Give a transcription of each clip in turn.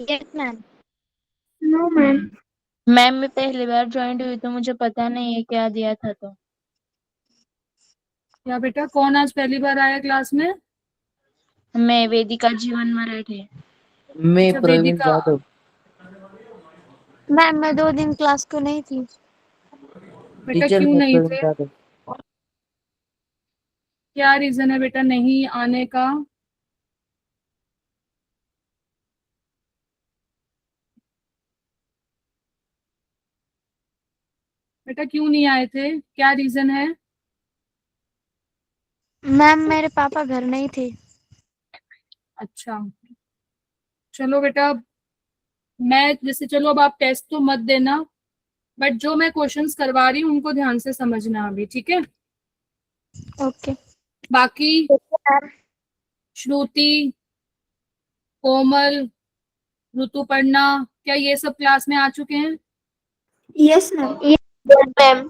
Yes ma'am. No ma'am. Ma'am मैं पहली बार join हुई तो मुझे पता नहीं है क्या दिया था तो। क्या बेटा, कौन आज पहली बार आया क्लास में? मैं वेदिका जीवन मराठे। मैं अच्छा, प्रवीण वेदिका। जाधव। मैम मैं 2 दिन क्लास को नहीं थी। बेटा टीचर क्यों मैं नहीं प्रवीण थे? जाधव। क्या रीजन है बेटा नहीं आने का? बेटा क्यों नहीं आए थे, क्या रीजन है? मैम मेरे पापा घर नहीं थे। अच्छा, चलो बेटा, मैं जैसे, चलो अब आप टेस्ट तो मत देना, बट जो मैं क्वेश्चंस करवा रही हूँ उनको ध्यान से समझना अभी, ठीक है? ओके। बाकी मैम। श्रुति, कोमल, ऋतुपर्णा, क्या ये सब क्लास में आ चुके हैं? Yes ma'am. Yes ma'am.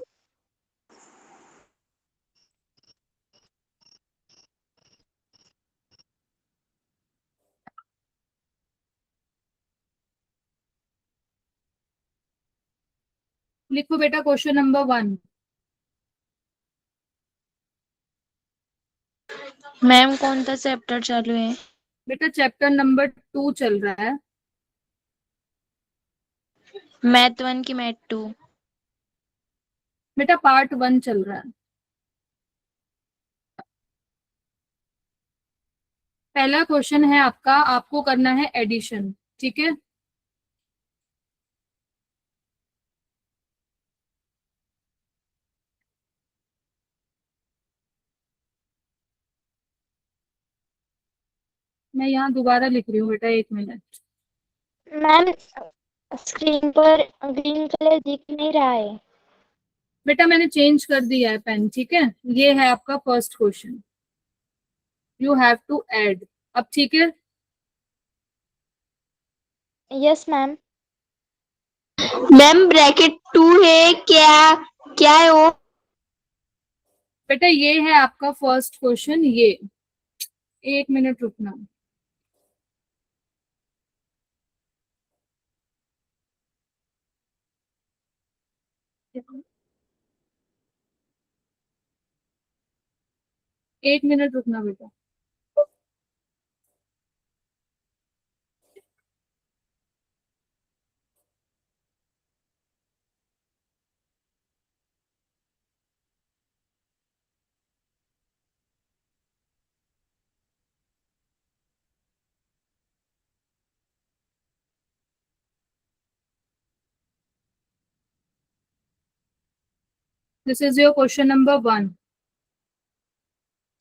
लिखो बेटा क्वेश्चन नंबर 1। मैम कौन सा चैप्टर चालू है? बेटा चैप्टर नंबर 2 चल रहा है। मैथ 1 की मैथ 2? बेटा पार्ट 1 चल रहा है। पहला क्वेश्चन है आपका, आपको करना है एडिशन, ठीक है? मैं यहाँ दोबारा लिख रही हूँ बेटा, 1 मिनट। मैम स्क्रीन पर ग्रीन कलर दिख नहीं रहा है। बेटा मैंने चेंज कर दिया है पेन, ठीक है? ये है आपका first question, you have to add. अब ठीक है? Yes ma'am. मैम ब्रैकेट 2 है क्या? क्या है वो? बेटा ये है आपका फर्स्ट क्वेश्चन, ये 1 मिनट रुकना। एक मिनट रुकना बेटा। This is your question number 1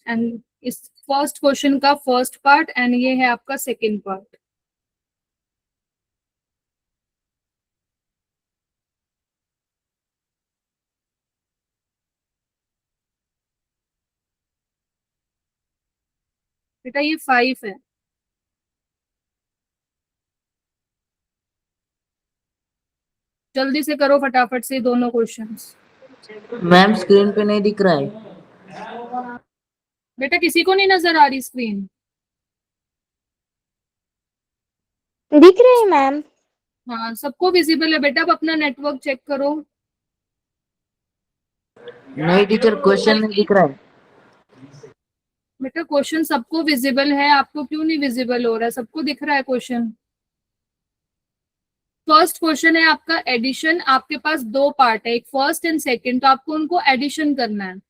and इस फर्स्ट क्वेश्चन का फर्स्ट पार्ट, एंड ये है आपका सेकेंड पार्ट। बेटा ये 5 है। जल्दी से करो फटाफट से दोनों क्वेश्चंस। मैम स्क्रीन पे नहीं दिख रहा है। बेटा किसी को नहीं नजर आ रही स्क्रीन? दिख रहे हैं मैम। हाँ सबको विजिबल है बेटा, अब अपना नेटवर्क चेक करो। नहीं टीचर, क्वेश्चन नहीं दिख रहा है। बेटा क्वेश्चन सबको विजिबल है, आपको क्यों नहीं विजिबल हो रहा है? सबको दिख रहा है क्वेश्चन। फर्स्ट क्वेश्चन है आपका एडिशन, आपके पास 2 पार्ट है, एक फर्स्ट एंड सेकंड, तो आपको उनको एडिशन करना है।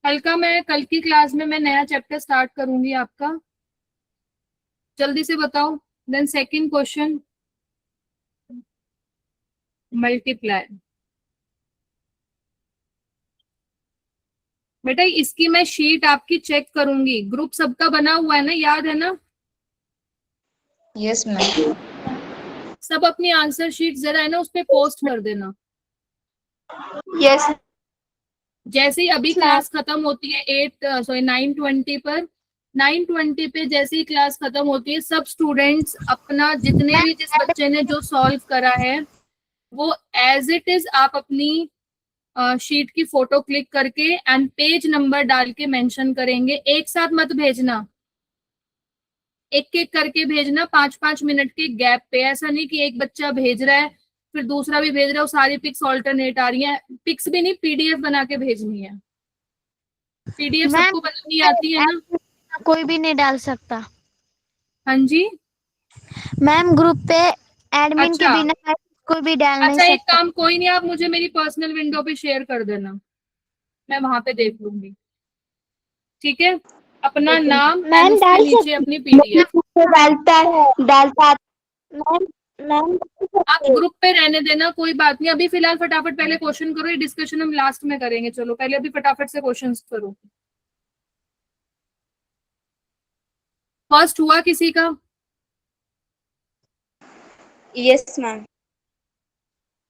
कल की क्लास में मैं नया चैप्टर स्टार्ट करूंगी आपका, जल्दी से बताओ। Then second question, multiply. बेटा इसकी मैं शीट आपकी चेक करूंगी, ग्रुप सबका बना हुआ है ना, याद है ना? Yes ma'am. सब अपनी आंसर शीट जरा है ना उस पे पोस्ट कर देना। यस। जैसे ही अभी क्लास खत्म होती है 9:20 पर, 9:20 पे जैसे ही क्लास खत्म होती है, सब स्टूडेंट्स अपना जितने भी जिस बच्चे ने जो सॉल्व करा है वो एज इट इज आप अपनी शीट की फोटो क्लिक करके एंड पेज नंबर डाल के मेंशन करेंगे। एक साथ मत भेजना, एक एक करके भेजना, 5-5 मिनट के गैप पे। ऐसा नहीं कि एक बच्चा भेज रहा है फिर दूसरा भी भेज रहा है, वो सारी पिक्स ऑल्टरनेट आ रही हैं। पिक्स भी नहीं, पीडीएफ बना के भेजनी है। पीडीएफ मैम, सबको बनानी आती है ना? कोई भी नहीं डाल सकता हाँ जी। मैम, ग्रुप पे एडमिन के अच्छा बिना कोई भी डाल नहीं अच्छा, एक सकता। काम, कोई नहीं, आप मुझे मेरी पर्सनल विंडो पे शेयर कर देना, मैं वहां पे देख लूंगी। ठीक है, अपना नाम एंड मैम उसके डाल नीचे सकती अपनी पीडीएफ। डालता मैम। मैम आप ग्रुप पे रहने देना, कोई बात नहीं। अभी फिलहाल फटाफट पहले क्वेश्चन करो, ये डिस्कशन हम लास्ट में करेंगे। चलो पहले अभी फटाफट से क्वेश्चंस करो। फर्स्ट हुआ किसी का? Yes, ma'am.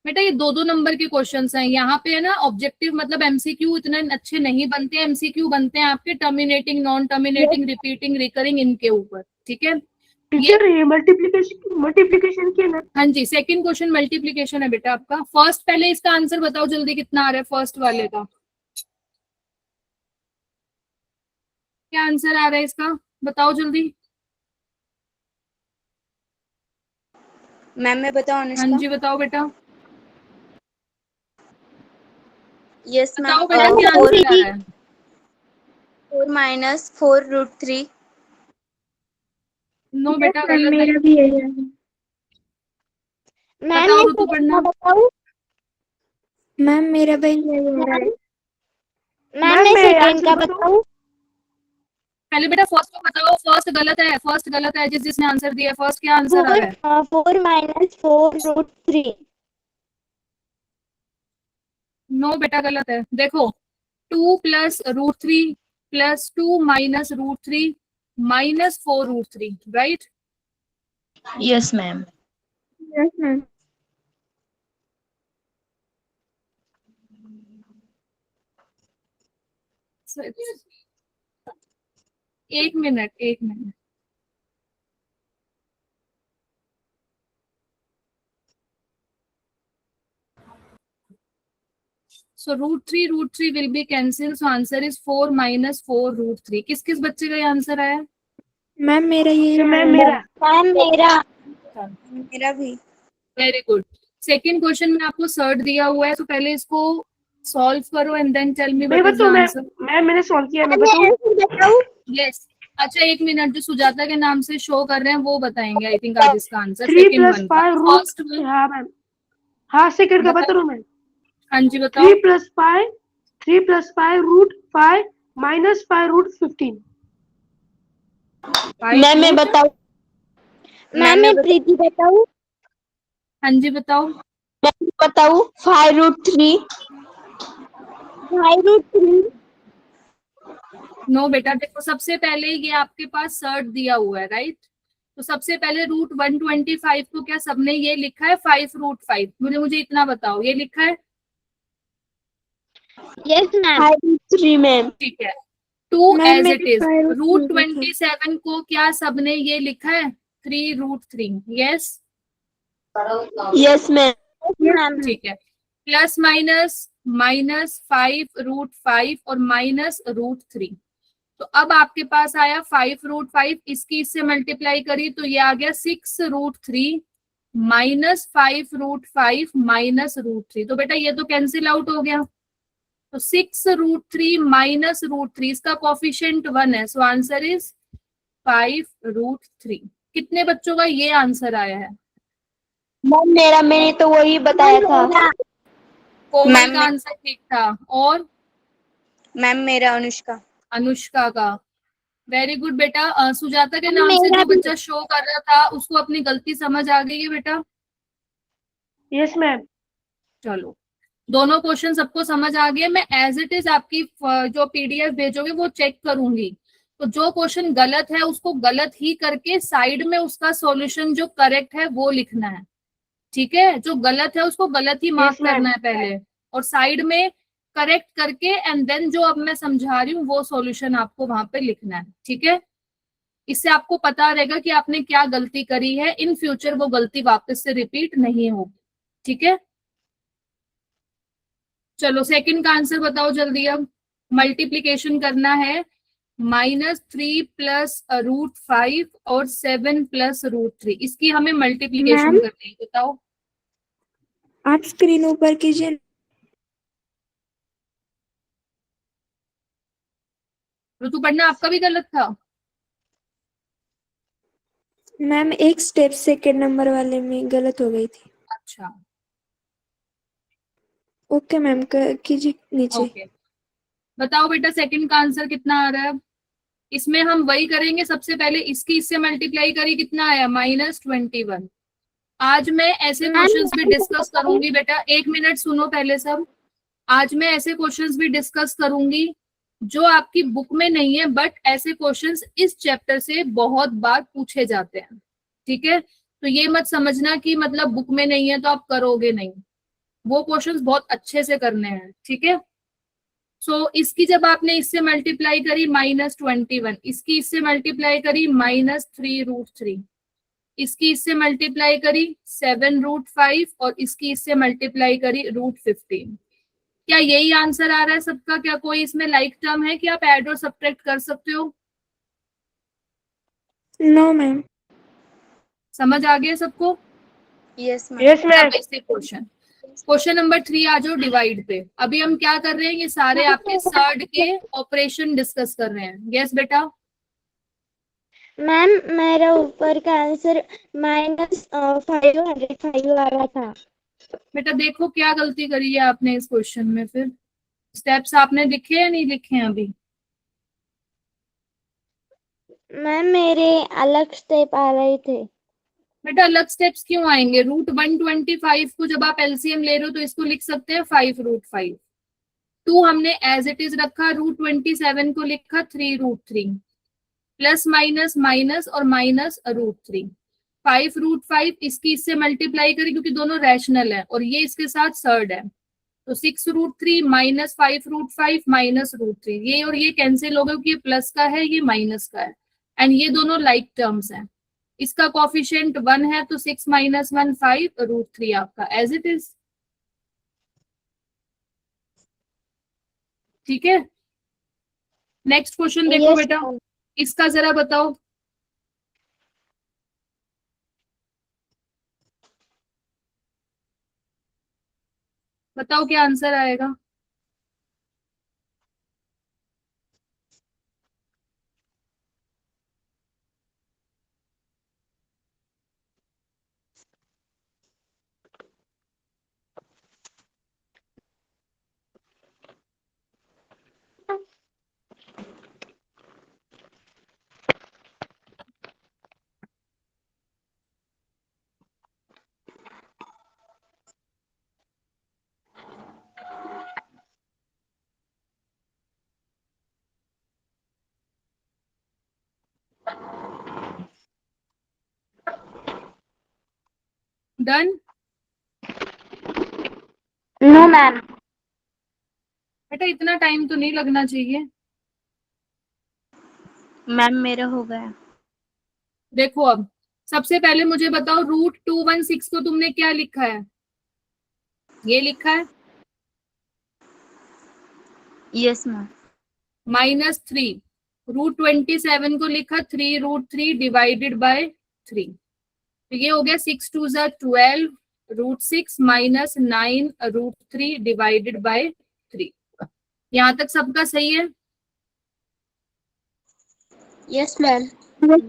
बेटा ये 2-2 नंबर के क्वेश्चंस हैं यहाँ पे, है ना। ऑब्जेक्टिव मतलब एमसीक्यू इतने अच्छे नहीं बनते, एमसीक्यू बनते हैं आपके terminating, non terminating, repeating, recurring, इनके ऊपर। ठीक है, टीचर ये मल्टीप्लिकेशन की है ना? हाँ जी, सेकंड क्वेश्चन मल्टीप्लिकेशन है बेटा आपका। फर्स्ट पहले इसका आंसर बताओ जल्दी, कितना आ रहा है फर्स्ट वाले का? क्या आंसर आ रहा है इसका, बताओ जल्दी। मैम मैं बताऊँ हाँ अनुष्का? जी बताओ बेटा, यस मैम। बताओ बेटा क्या आंसर आ रहा है? 4 minus 4 root 3. नो बेटा गलत है। मेरा भी यही है। मैम बताओ मैं ऋतु सेकंड का पढ़ना। बताऊं? मैम मेरा भी यही हो रहा है। मैम मैं मैं सेकंड आंसर का बताऊं? बताऊं? पहले बेटा फर्स्ट को बताओ। फर्स्ट गलत है, फर्स्ट गलत है। जिसने आंसर दिया फर्स्ट, क्या आंसर आ रहा है? 4 minus 4 root 3। नो बेटा गलत है। देखो, 2 plus root 3 plus 2 minus root 3 minus 4 root 3, right? Yes ma'am. Yes ma'am. एक मिनट, एक minute. So root 3 will be cancelled. So answer is 4 minus 4 root 3. किस किस बच्चे का ये आंसर आया? मैम मेरा यही मैम मेरा मैम मेरा मेरा भी। Very good. सेकेंड क्वेश्चन में आपको सर्ट दिया हुआ है, तो पहले इसको सॉल्व करो एंड देन टेल मी मैं व्हाट इज द बताऊं? आंसर। मैंने सॉल्व किया, मैं बताऊं? यस। अच्छा एक मिनट, जो सुजाता के नाम से शो कर रहे हैं वो बताएंगे आई थिंक आज इसका आंसर। 3 सेकंड प्लस वन का 5 रूट। फर्स्ट में। हाँ मैम, हाँ सेकंड का बता रहा हूँ मैं। हाँ जी बताओ। 3 plus 5 root 5 minus 5 root 15। Ma'am मैं बताऊं? मैम मैं प्रीति बताऊं? हाँ जी बताओ। मैं बताऊं? 5 root 3। 5 root 3। नो बेटा, देखो सबसे पहले ये आपके पास सर्ट दिया हुआ है, राइट? तो सबसे पहले रूट 125 को क्या सबने ये लिखा है 5 रूट 5? मुझे इतना बताओ, ये लिखा है? Yes ma'am. 5 root 3 ma'am. ठीक है, 2 मैम एज इट मेरी इज। 5 रूट रूट 3 लिखा है। 27 को क्या सबने ये लिखा है 3 रूट 3? Yes yes ma'am. ठीक है। प्लस माइनस माइनस 5 रूट 5 और माइनस रूट 3। तो अब आपके पास आया 5 रूट 5, इसकी इससे मल्टीप्लाई करी तो ये आ गया 6 root 3 minus 5 root 5 minus root 3। तो बेटा ये तो कैंसिल आउट हो गया। तो 6 रूट 3 माइनस रूट 3, इसका कोफिशिएंट 1 है। So answer is 5 root 3। कितने बच्चों का ये आंसर आया है? मैम मैंने तो वही बताया था। कोमल मैम का आंसर ठीक था, और मैम मेरा अनुष्का। अनुष्का का। वेरी गुड बेटा। सुजाता के नाम से मेरा जो भी। बच्चा शो कर रहा था उसको अपनी गलती समझ आ गई है बेटा? Yes ma'am. चलो, दोनों क्वेश्चन सबको समझ आ गए। मैं एज इट इज आपकी जो पीडीएफ भेजोगे वो चेक करूंगी। तो जो क्वेश्चन गलत है उसको गलत ही करके साइड में उसका सॉल्यूशन जो करेक्ट है वो लिखना है। ठीक है, जो गलत है उसको गलत ही मार्क Yes, ma'am. करना है पहले, और साइड में करेक्ट करके एंड देन जो अब मैं समझा रही हूँ वो सॉल्यूशन आपको वहां पे लिखना है। ठीक है, इससे आपको पता रहेगा कि आपने क्या गलती करी है। इन फ्यूचर वो गलती वापस से रिपीट नहीं होगी। ठीक है, चलो सेकंड का आंसर बताओ जल्दी। अब मल्टीप्लीकेशन करना है -3 प्लस √5 और 7 प्लस √3, इसकी हमें मल्टीप्लीकेशन मैम? करनी है, बताओ। आप स्क्रीन ऊपर कीजिए। ऋतु पढ़ना आपका भी गलत था। मैम एक स्टेप सेकंड नंबर वाले में गलत हो गई थी। अच्छा ओके मैम, कीजिए नीचे। ओके, बताओ बेटा सेकंड का आंसर कितना आ रहा है। इसमें हम वही करेंगे, सबसे पहले इसकी इससे मल्टीप्लाई करी, कितना आया -21। आज मैं ऐसे मैम क्वेश्चंस भी डिस्कस करूंगी बेटा, 1 मिनट सुनो पहले सब। आज मैं ऐसे क्वेश्चंस भी डिस्कस करूंगी जो आपकी बुक में नहीं है, बट ऐसे क्वेश्चंस इस चैप्टर से बहुत बार पूछे जाते हैं, ठीक है। तो ये मत समझना कि मतलब बुक में नहीं है तो आप करोगे नहीं, वो क्वेश्चंस बहुत अच्छे से करने हैं, ठीक है। सो इसकी जब आपने इससे मल्टीप्लाई करी -21, इसकी इससे मल्टीप्लाई करी -3√3, इसकी इससे मल्टीप्लाई करी 7√5 और इसकी इससे मल्टीप्लाई करी √15। क्या यही आंसर आ रहा है सबका? क्या कोई इसमें लाइक टर्म है कि आप ऐड और सब्ट्रैक्ट कर सकते हो? No ma'am. समझ आ गया सबको? Yes, ma'am. Yes ma'am. Basic question number 3 आ जाओ डिवाइड पे। अभी हम क्या कर रहे हैं, ये सारे आपके सर्ड के ऑपरेशन डिस्कस कर रहे हैं। यस बेटा, मैम मेरा ऊपर का आंसर -505 आ रहा था। बेटा देखो क्या गलती करी है आपने इस क्वेश्चन में। फिर स्टेप्स आपने लिखे या नहीं लिखे हैं अभी? मैम मेरे अलग स्टेप आ रहे थे। बेटा अलग स्टेप्स क्यों आएंगे? √125 को जब आप एलसीएम ले रहे हो तो इसको लिख सकते हैं 5√5। 2 हमने एज इट इज रखा, √27 को लिखा 3√3, प्लस माइनस माइनस और माइनस √3। 5√5 इसकी इससे मल्टीप्लाई करी क्योंकि दोनों रैशनल है और ये इसके साथ सर्ड है, तो 6√3 -5√5 -√3, ये और ये कैंसिल हो गए क्योंकि ये प्लस का है ये माइनस का है, एंड ये दोनों लाइक टर्म्स हैं। इसका कॉफिशिएंट 1 है तो 6 - 1 5√3 आपका एज इट इज, ठीक है। नेक्स्ट क्वेश्चन देखो यस बेटा, मैम। इसका जरा बताओ। बताओ क्या आंसर आएगा। डन? No ma'am. बेटा इतना टाइम तो नहीं लगना चाहिए। मैम मेरा हो गया। देखो अब सबसे पहले मुझे बताओ, √216 को तुमने क्या लिखा है? ये लिखा है Yes, ma'am. -3। √27 को लिखा 3√3 डिवाइडेड बाय 3, तो ये हो गया 6 2 12 √6 - 9 √3 डिवाइडेड बाय 3। यहाँ तक सबका सही है? Yes, ma'am.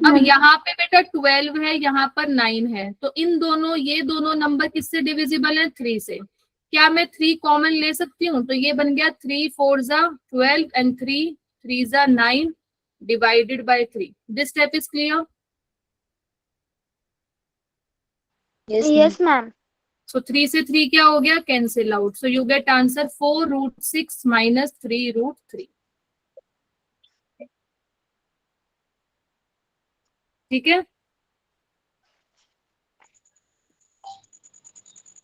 अब यहाँ पे बेटा 12 है, यहाँ पर 9 है, तो इन दोनों ये दोनों नंबर किससे डिविजिबल है? 3 से। क्या मैं 3 कॉमन ले सकती हूँ? तो ये बन गया 3 4 12 and 3 3 9 divided by 3। This step is clear? Yes, ma'am. Yes ma'am. So 3 से 3 क्या हो गया? Cancel out, so you get answer 4√6 - 3√3, ठीक है।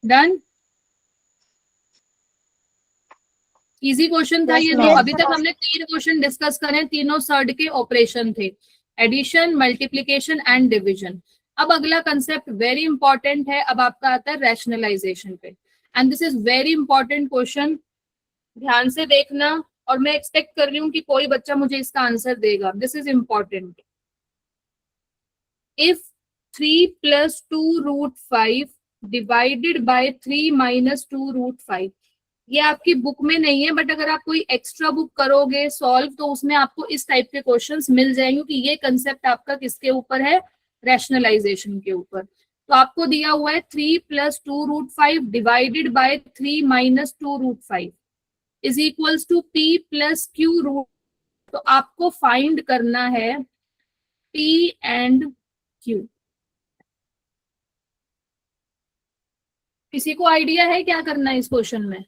डन? इजी क्वेश्चन था Yes, ये। ma'am. तो अभी तक हमने 3 क्वेश्चन डिस्कस करे, तीनों सर्ड के ऑपरेशन थे, एडिशन, मल्टीप्लीकेशन एंड डिवीजन। अब अगला कंसेप्ट वेरी इंपॉर्टेंट है, अब आपका आता है रैशनलाइजेशन पे, and this is very important question. ध्यान से देखना, और मैं एक्सपेक्ट कर रही हूँ कि कोई बच्चा मुझे इसका आंसर देगा. This is important. If 3 + 2√5 divided by 3 - 2√5, ये आपकी बुक में नहीं है, बट अगर आप कोई एक्स्ट्रा बुक करोगे सॉल्व तो उसमें आपको इस टाइप के क्वेश्चंस मिल जाएंगे कि ये कंसेप्ट आपका किसके ऊपर है, रैशनलाइजेशन के ऊपर. तो आपको दिया हुआ है 3 + 2√5 divided by 3 - 2√5 is equals to P + Q√. तो आपको फाइंड करना है P एंड Q. किसी को आइडिया है क्या करना है इस क्वेश्चन में,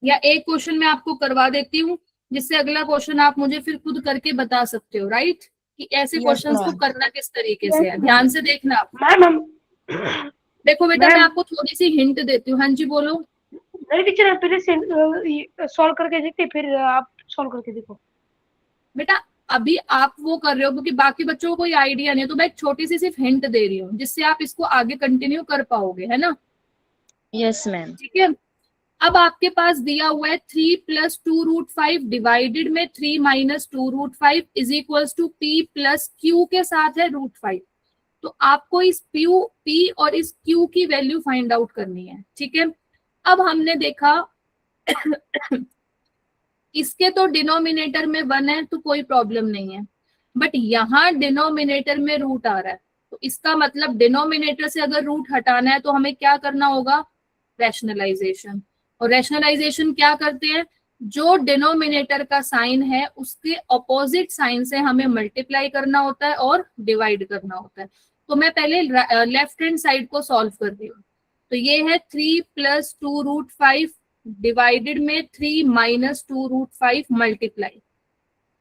या एक क्वेश्चन मैं आपको करवा देती हूँ जिससे अगला क्वेश्चन आप मुझे फिर खुद करके बता सकते हो, राइट? कि ऐसे क्वेश्चंस को करना किस तरीके से है. ध्यान से देखना आप. मैम हम देखो बेटा, मैं मैम आपको थोड़ी सी हिंट देती हूँ. हाँ जी बोलो. नहीं टीचर, आप पहले सॉल्व करके देखते, फिर आप सॉल्व करके देखो. बेटा अभी आप वो कर रहे हो क्योंकि बाकी बच्चों को कोई आइडिया नहीं है, तो मैं एक छोटी सी सिर्फ हिंट दे रही हूँ जिससे आप इसको आगे कंटिन्यू कर पाओगे, है ना? Yes ma'am. ठीक है. अब आपके पास दिया हुआ है 3 + 2√5 डिवाइडेड में 3 - 2√5 is equals to P + Q के साथ है √5. तो आपको इस P और इस Q की वैल्यू फाइंड आउट करनी है. ठीक है. अब हमने देखा इसके तो डिनोमिनेटर में 1 है तो कोई प्रॉब्लम नहीं है, बट यहाँ डिनोमिनेटर में रूट आ रहा है, तो इसका मतलब डिनोमिनेटर से अगर रूट हटाना है तो हमें क्या करना होगा, रैशनलाइजेशन. और रैशनलाइजेशन क्या करते हैं, जो डिनोमिनेटर का साइन है उसके ऑपोजिट साइन से हमें मल्टीप्लाई करना होता है और डिवाइड करना होता है. तो मैं पहले लेफ्ट हैंड साइड को सॉल्व कर रही हूँ. तो ये है 3 + 2√5 डिवाइडेड में 3 - 2√5 मल्टीप्लाई.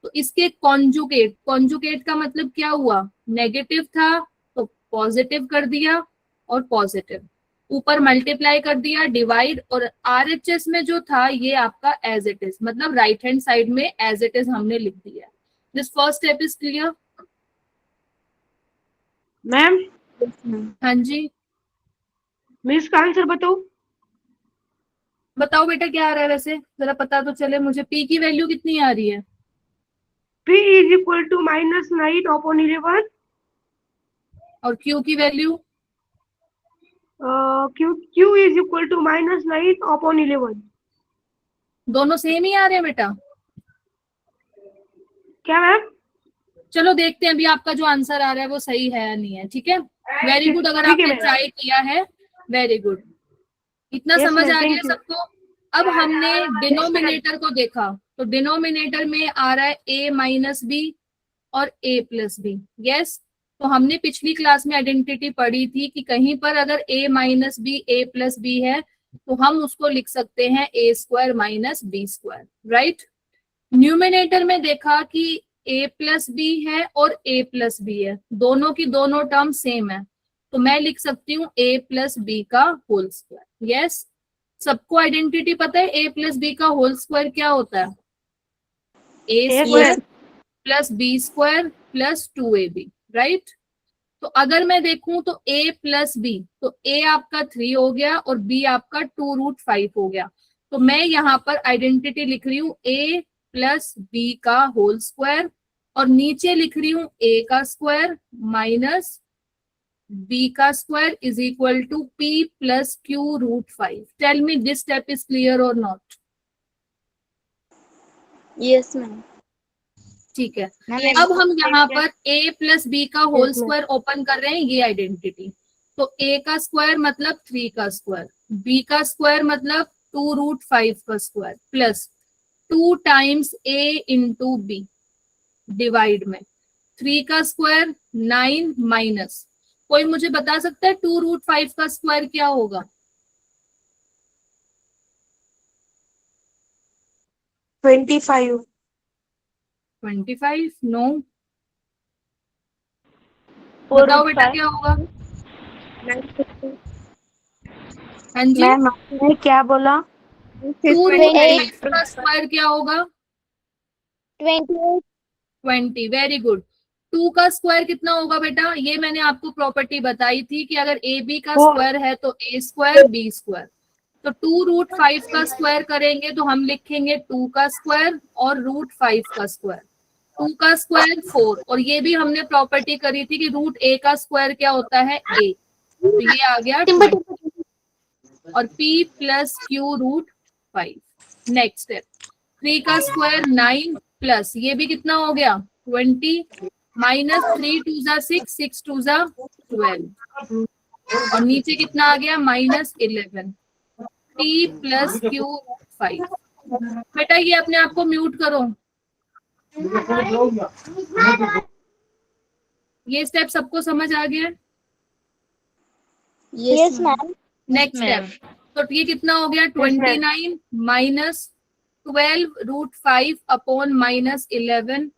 तो इसके कॉन्जुगेट, कॉन्जुगेट का मतलब क्या हुआ, नेगेटिव था तो पॉजिटिव कर दिया और पॉजिटिव, ऊपर मल्टीप्लाई कर दिया, डिवाइड, और RHS में जो था ये आपका एज इट इज, मतलब राइट हैंड साइड में एज इट इज हमने लिख दिया. This first step is clear. Ma'am हाँ जी मैं इसका आंसर बताऊं? बताओ बेटा क्या आ रहा है, वैसे जरा पता तो चले मुझे. P की वैल्यू कितनी आ रही है? P is equal to -9/11. और Q की value? Q is equal to -9/11. दोनों सेम ही आ रहे हैं बेटा. क्या मैम? चलो देखते हैं अभी आपका जो आंसर आ रहा है वो सही है या नहीं है. ठीक है, वेरी गुड. अगर ठीक है आपने मैम. ट्राई किया है, वेरी गुड. इतना Yes, समझ ma'am, आ thank गया you. सबको. अब हमने डिनोमिनेटर को देखा, तो डिनोमिनेटर में आ रहा है A - B और A + B. यस, तो हमने पिछली क्लास में आइडेंटिटी पढ़ी थी कि कहीं पर अगर A - B A + B है तो हम उसको लिख सकते हैं A² - B², राइट? न्यूमिनेटर में देखा कि A + B है और A + B है, दोनों की दोनों टर्म सेम है, तो मैं लिख सकती हूँ A + B का होल स्क्वायर. यस, सबको आइडेंटिटी पता है A + B का होल स्क्वायर क्या होता है, A² + B² + 2AB, राइट? तो अगर मैं देखूं तो A + B, तो A आपका 3 हो गया और B आपका 2√5 हो गया. तो मैं यहाँ पर आइडेंटिटी लिख रही हूँ A + B का होल स्क्वायर, और नीचे लिख रही हूँ A का स्क्वायर माइनस B का square is equal to P + Q√5. Tell me this step is clear और नॉट? Yes, ma'am. ठीक है. अब हम यहाँ पर A + B का होल स्क्वायर ओपन कर रहे हैं, ये आइडेंटिटी. तो A का स्क्वायर मतलब 3 का स्क्वायर, B का स्क्वायर मतलब 2√5 का square, plus 2 times A × B divide में 3 का स्क्वायर 9 माइनस, कोई मुझे बता सकता है 2√5 का स्क्वायर क्या होगा? 25. 25? नो. बताओ बेटा क्या होगा? हाँ जी, मैम आपने क्या बोला? 2√5 का स्क्वायर क्या होगा? 28. 20. Very good. 2 का स्क्वायर कितना होगा बेटा? ये मैंने आपको प्रॉपर्टी बताई थी कि अगर AB का स्क्वायर है तो A² B². तो 2√5 का स्क्वायर करेंगे तो हम लिखेंगे 2 का स्क्वायर और √5 का स्क्वायर। 2 का स्क्वायर 4, और ये भी हमने प्रॉपर्टी करी थी कि √a का स्क्वायर क्या होता है, a, तो ये आ गया 20 और p plus q√5। Next step, 3 का स्क्वायर 9 प्लस ये भी कितना हो गया 20 माइनस 3 2 जा 6 6 2 जा 12 और नीचे कितना आ गया -11 p प्लस q5। बेटा ये अपने आप को म्यूट करो। ये स्टेप सबको समझ आ गया? Yes, yes ma'am. Ma'am. Next step, तो ये कितना हो गया 29 minus 12√5 upon -11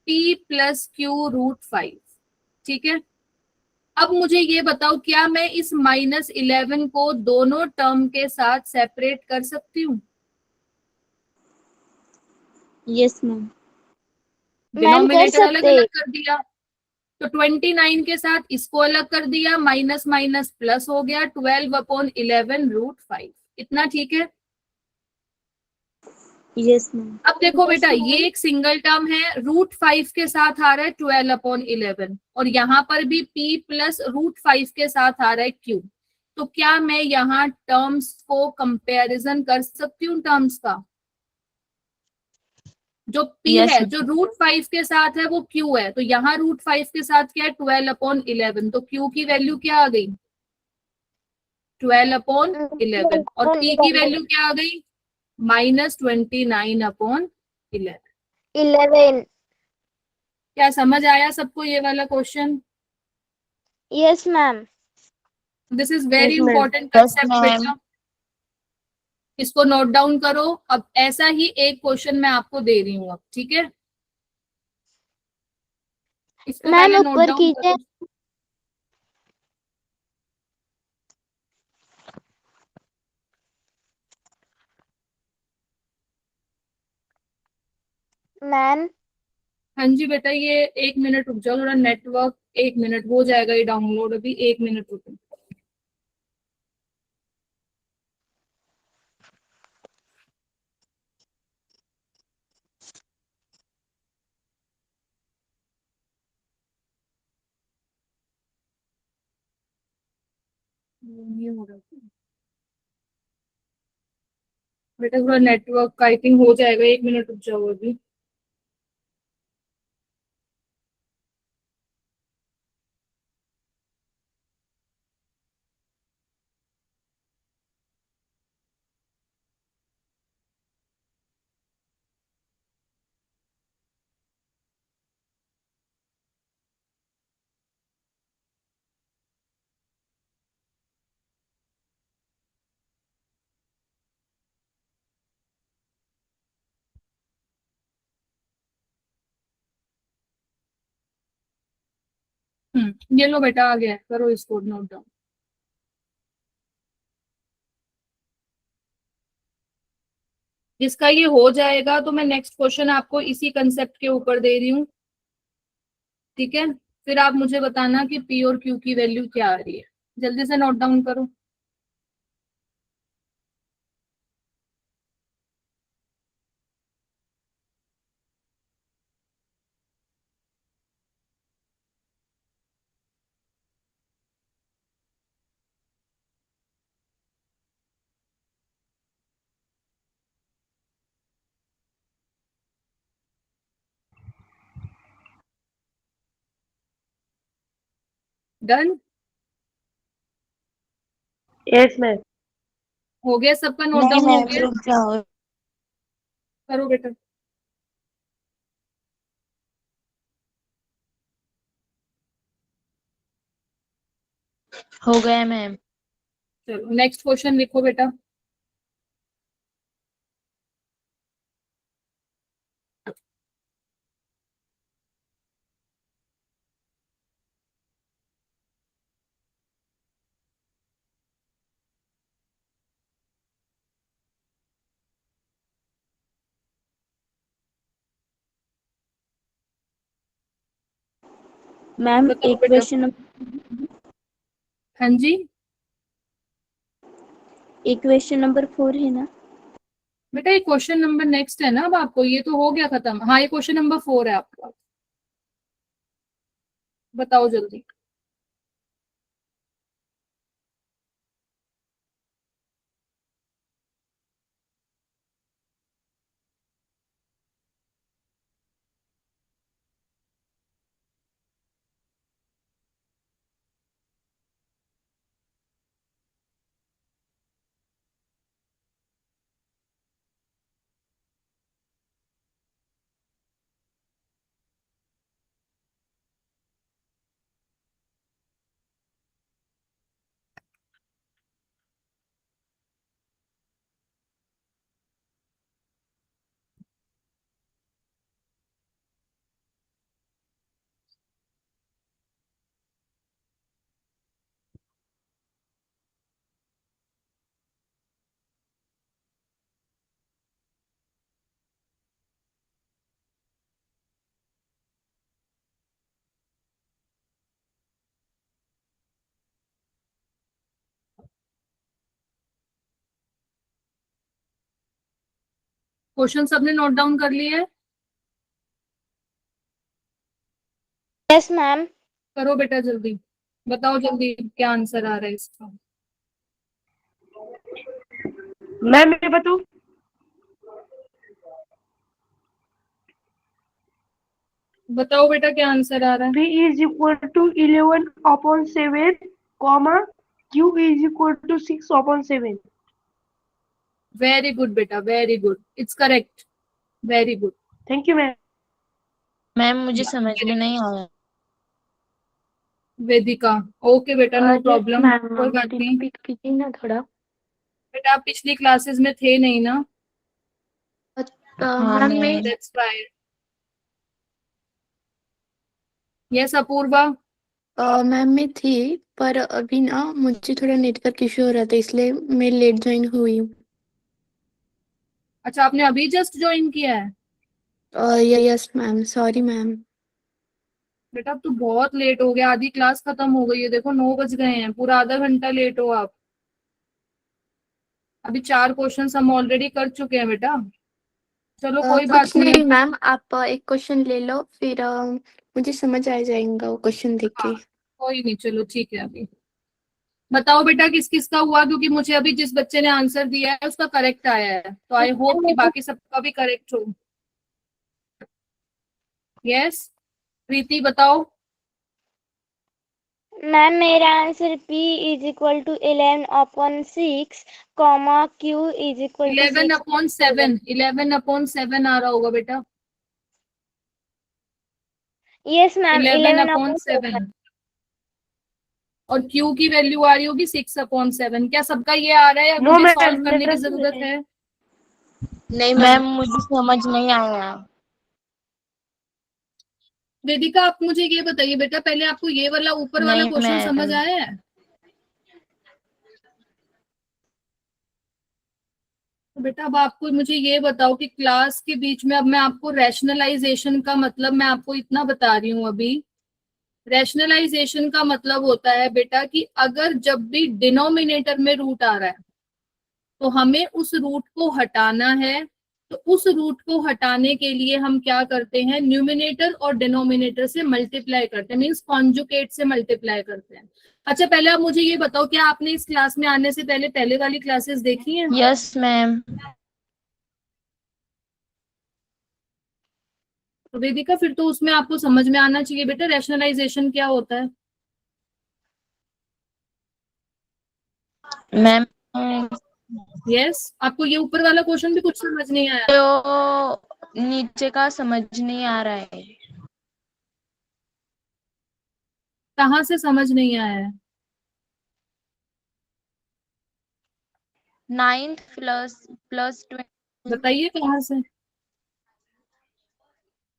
p plus q√5। ठीक है, अब मुझे ये बताओ क्या मैं इस -11 को दोनों टर्म के साथ सेपरेट कर सकती हूँ? Yes, ma'am. मैम कर डिनोमिनेटर अलग सकते। अलग कर दिया, तो 29 के साथ इसको अलग कर दिया, माइनस माइनस प्लस हो गया 12/11√5। इतना ठीक है? Yes, ma'am. अब देखो बेटा, ये एक सिंगल टर्म है, √5 के साथ आ रहा है 12/11 और यहाँ पर भी p प्लस √5 के साथ आ रहा है q। तो क्या मैं यहाँ टर्म्स को कंपैरिजन कर सकती हूँ टर्म्स का? जो p Yes, है, जो √5 के साथ है वो q है, तो यहाँ √5 के साथ क्या है 12/11, तो q की वैल्यू क्या आ गई 12/11 और p की वैल्यू क्या आ गई -29/11। 11। क्या समझ आया सबको ये वाला question? Yes ma'am. This is very Yes, ma'am. Important yes, concept ma'am. बेटा, इसको नोट डाउन करो। अब ऐसा ही एक क्वेश्चन मैं आपको दे रही हूँ अब, ठीक है, इसको मैम पहले नोट ऊपर डाउन कीजिए। करो। मैम हाँ जी बेटा, ये 1 मिनट रुक जाओ, थोड़ा नेटवर्क, 1 मिनट हो जाएगा ये डाउनलोड, अभी 1 मिनट रुको। ये हो रहा है बेटा, थोड़ा नेटवर्क का आई थिंक हो जाएगा, 1 मिनट रुक जाओ अभी। ये लो बेटा, आ गया, करो इसको नोट डाउन। जिसका ये हो जाएगा तो मैं नेक्स्ट क्वेश्चन आपको इसी कंसेप्ट के ऊपर दे रही हूँ, ठीक है, फिर आप मुझे बताना कि पी और क्यू की वैल्यू क्या आ रही है। जल्दी से नोट डाउन करो। डन? Yes, ma'am. हो गया सबका नोट नहीं डाउन हो मैम, गया? रुक जाओ। करो बेटा। हो गया मैम। चलो नेक्स्ट क्वेश्चन लिखो बेटा। Ma'am, बताओ एक बेटा। क्वेश्चन हाँ जी, ये क्वेश्चन नंबर 4 है ना? बेटा ये क्वेश्चन नंबर नेक्स्ट है ना, अब आपको ये तो हो गया खत्म। हाँ ये क्वेश्चन नंबर 4 है आपका, बताओ जल्दी। क्वेश्चन सबने नोट डाउन कर लिए है? Yes ma'am. करो बेटा जल्दी, बताओ जल्दी क्या आंसर आ रहा है इसका। मैम मैं बताऊं? बताओ बेटा क्या आंसर आ रहा है। V is equal to 11/7, comma Q is equal to 6/7. Very good बेटा, very good, it's correct, very good. Thank you ma'am. Ma'am मुझे समझ में नहीं आया। वेदिका, ओके बेटा, नो प्रॉब्लम, कोई बात नहीं। रिपीट कीजिए ना थोड़ा। बेटा आप पिछली क्लासेस में थे नहीं ना, हाँ मैम मैम। मैं that's why. Yes Apoorva. Ma'am मैं थी, पर अभी ना मुझे थोड़ा नेटवर्क इश्यू हो रहा था, इसलिए मैं लेट ज्वाइन हुई हूँ। अच्छा आपने अभी जस्ट ज्वाइन किया है? Yes ma'am, sorry ma'am. बेटा अब तो बहुत लेट हो गया, आधी क्लास खत्म हो गई है, देखो 9 बज गए हैं, पूरा आधा घंटा लेट हो आप। अभी 4 क्वेश्चन हम ऑलरेडी कर चुके हैं बेटा। चलो कोई बात कुछ नहीं। नहीं मैम, आप एक क्वेश्चन ले लो, फिर मुझे समझ आ जाएगा वो क्वेश्चन देख के। हाँ कोई नहीं, चलो ठीक है। अभी बताओ बेटा किस किस का हुआ, क्योंकि मुझे अभी जिस बच्चे ने आंसर दिया है उसका करेक्ट आया है, तो आई होप कि बाकी सबका भी करेक्ट हो। यस प्रीति बताओ। मैम मेरा answer P is equal to 11/6, comma Q is equal to 11/7, 11/7 आ रहा होगा बेटा। यस मैम 11/7 और Q की वैल्यू आ रही होगी 6/7। क्या सबका ये आ रहा है या नो मुझे मैम, सॉल्व करने की नेटवर्क जरूरत है? नहीं मैम मैम। मुझे समझ नहीं आया। वेदिका आप मुझे ये बताइए बेटा, पहले आपको ये वाला ऊपर वाला नहीं क्वेश्चन समझ मैम। आया है? तो बेटा अब आपको मुझे ये बताओ कि क्लास के बीच में अब मैं आपको रैशनलाइजेशन का मतलब मैं आपको इतना बता रही हूँ अभी। रैशनलाइजेशन का मतलब होता है बेटा कि अगर जब भी डिनोमिनेटर में रूट आ रहा है तो हमें उस रूट को हटाना है, तो उस रूट को हटाने के लिए हम क्या करते हैं, न्यूमिनेटर और डिनोमिनेटर से मल्टीप्लाई करते हैं, मीन्स कॉन्जुगेट से मल्टीप्लाई करते हैं। अच्छा पहले आप मुझे ये बताओ, क्या आपने इस क्लास में आने से पहले वाली क्लासेस देखी हैं? Yes ma'am. तो वेदिका फिर तो उसमें आपको समझ में आना चाहिए बेटा रैशनलाइजेशन क्या होता है। मैम यस आपको ये ऊपर वाला क्वेश्चन भी कुछ समझ नहीं आया? तो नीचे का समझ नहीं आ रहा है। कहाँ से समझ नहीं आया है? 9th plus 20। बताइए कहाँ से।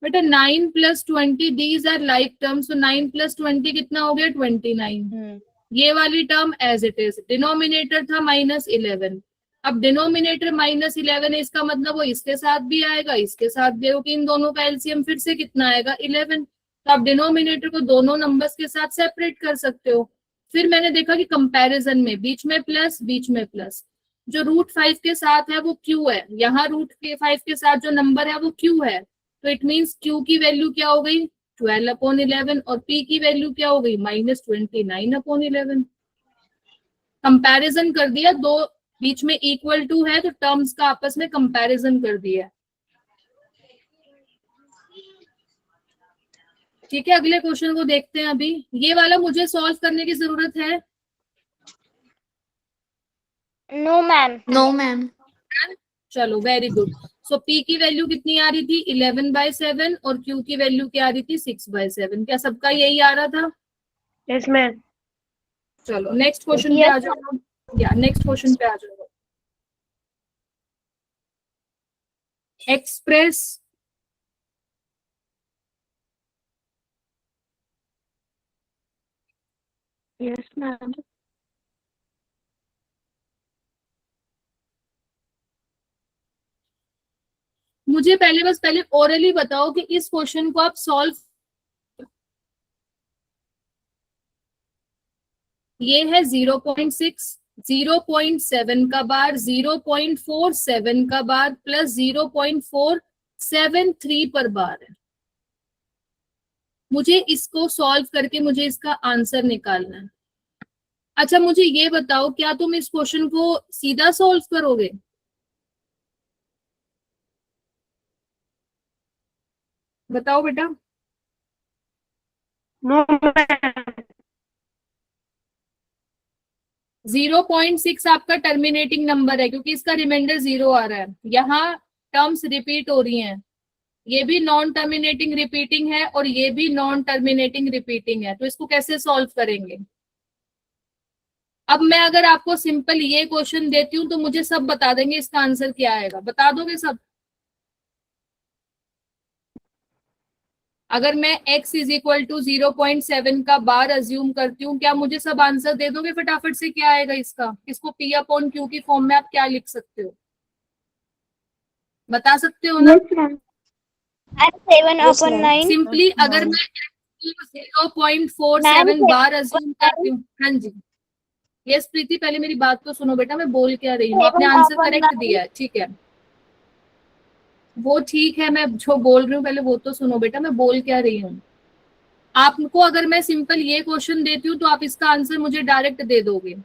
बेटा 9 + 20 दीज आर लाइक टर्म्स, तो 9 + 20 कितना हो गया, 29। ये वाली term as it is, denominator था -11। अब डिनोमिनेटर -11 है, इसका मतलब वो इसके साथ भी आएगा इसके साथ भी, क्योंकि इन दोनों का एलसीएम फिर से कितना आएगा, 11। तो आप डिनोमिनेटर को दोनों नंबर्स के साथ सेपरेट कर सकते हो। फिर मैंने देखा कि कंपैरिजन में बीच में प्लस बीच में प्लस, जो √5 के साथ है वो q है, यहाँ √5 के साथ जो नंबर है वो q है, तो इट मीन्स q की वैल्यू क्या हो गई 12/11 और p की वैल्यू क्या हो गई -29/11। कंपैरिजन कर दिया, दो बीच में इक्वल टू है तो टर्म्स का आपस में कंपैरिजन कर दिया। ठीक है, अगले क्वेश्चन को देखते हैं। अभी ये वाला मुझे सॉल्व करने की जरूरत है? No ma'am. No ma'am. चलो वेरी गुड। सो p की वैल्यू कितनी आ रही थी 11/7 और q की वैल्यू क्या आ रही थी 6/7। क्या सबका यही आ रहा था? Yes ma'am. चलो नेक्स्ट क्वेश्चन पे आ जाओ, या नेक्स्ट क्वेश्चन पे आ जाओ। Express yes ma'am. मुझे पहले ओरली बताओ कि इस क्वेश्चन को आप सॉल्व, ये है 0.6, 0.7 का बार, 0.47 का बार प्लस 0.473 पर बार है। मुझे इसको सॉल्व करके मुझे इसका आंसर निकालना है। अच्छा मुझे ये बताओ, क्या तुम इस क्वेश्चन को सीधा सॉल्व करोगे? बताओ बेटा। No ma'am. 0.6 आपका टर्मिनेटिंग नंबर है क्योंकि इसका रिमाइंडर 0 आ रहा है। यहाँ टर्म्स रिपीट हो रही हैं, ये भी नॉन टर्मिनेटिंग रिपीटिंग है और ये भी नॉन टर्मिनेटिंग रिपीटिंग है, तो इसको कैसे सॉल्व करेंगे? अब मैं अगर आपको सिंपल ये क्वेश्चन देती हूँ तो मुझे सब बता देंगे इसका आंसर क्या आएगा, बता दोगे सब? अगर मैं x = 0.7 का बार अज्यूम करती हूँ, क्या मुझे सब आंसर दे दोगे फटाफट से? क्या आएगा इसका? इसको p/q की फॉर्म में आप क्या लिख सकते हो, बता सकते हो ना? 7/9। सिंपली अगर मैं 0.47 बार अज्यूम करती हूँ। हाँ जी यस प्रीति, पहले मेरी बात तो सुनो बेटा, मैं बोल क्या रही हूँ। आपने आंसर करेक्ट दिया है, ठीक है वो ठीक है, मैं जो बोल रही हूँ पहले वो तो सुनो बेटा, मैं बोल क्या रही हूँ। आपको अगर मैं सिंपल ये क्वेश्चन देती हूँ तो आप इसका आंसर मुझे डायरेक्ट दे दोगे,